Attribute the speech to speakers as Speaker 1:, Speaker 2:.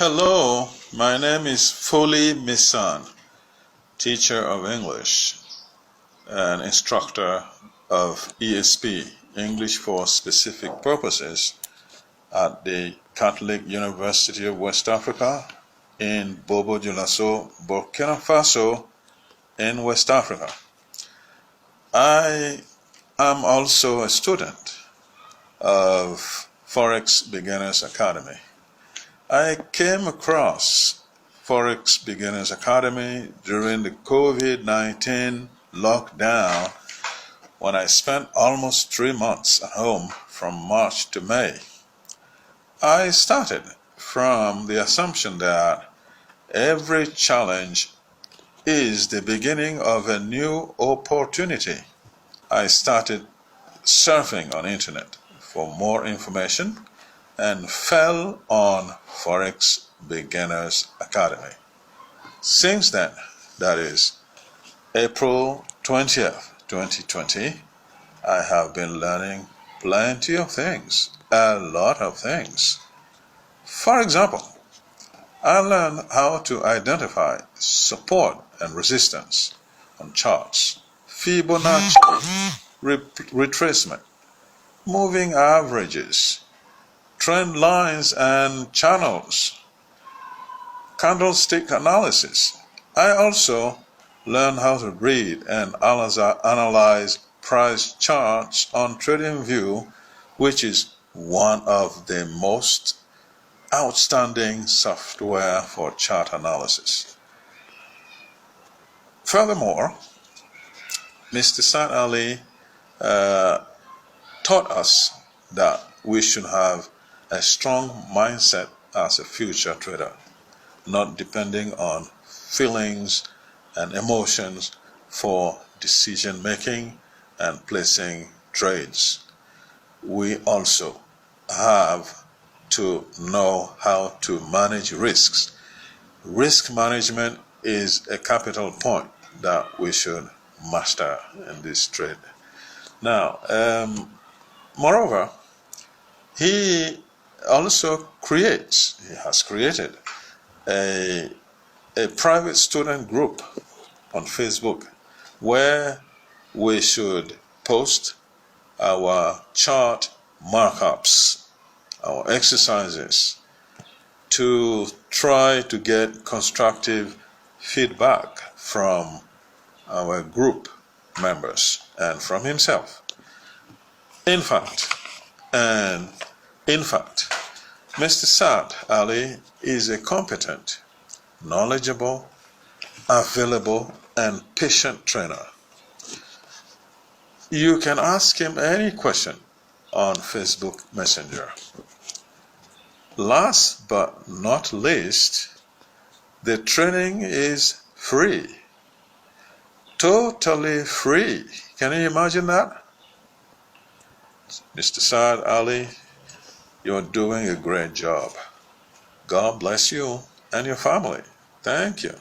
Speaker 1: Hello, my name is Foley Misan, teacher of English and instructor of ESP, English for Specific Purposes, at the Catholic University of West Africa in Bobo-Dioulasso, Burkina Faso in West Africa. I am also a student of Forex Beginners Academy. I came across Forex Beginners Academy during the COVID-19 lockdown when I spent almost 3 months at home from March to May. I started from the assumption that every challenge is the beginning of a new opportunity. I started surfing on internet for more information and fell on Forex Beginners Academy. Since then, that is April 20th, 2020, I have been learning plenty of things, a lot of things. For example, I learned how to identify support and resistance on charts, Fibonacci, retracement, moving averages, trend lines and channels, candlestick analysis. I also learned how to read and analyze price charts on TradingView, which is one of the most outstanding software for chart analysis. Furthermore, Mr. Saad Ali taught us that we should have a strong mindset as a future trader, not depending on feelings and emotions for decision making and placing trades. We also have to know how to manage risks. Risk management is a capital point that we should master in this trade. Now, moreover, he has created a private student group on Facebook where we should post our chart markups, our exercises, to try to get constructive feedback from our group members and from himself. In fact, Mr. Saad Ali is a competent, knowledgeable, available, and patient trainer. You can ask him any question on Facebook Messenger. Last but not least, the training is free. Totally free. Can you imagine that? Mr. Saad Ali, you're doing a great job. God bless you and your family. Thank you.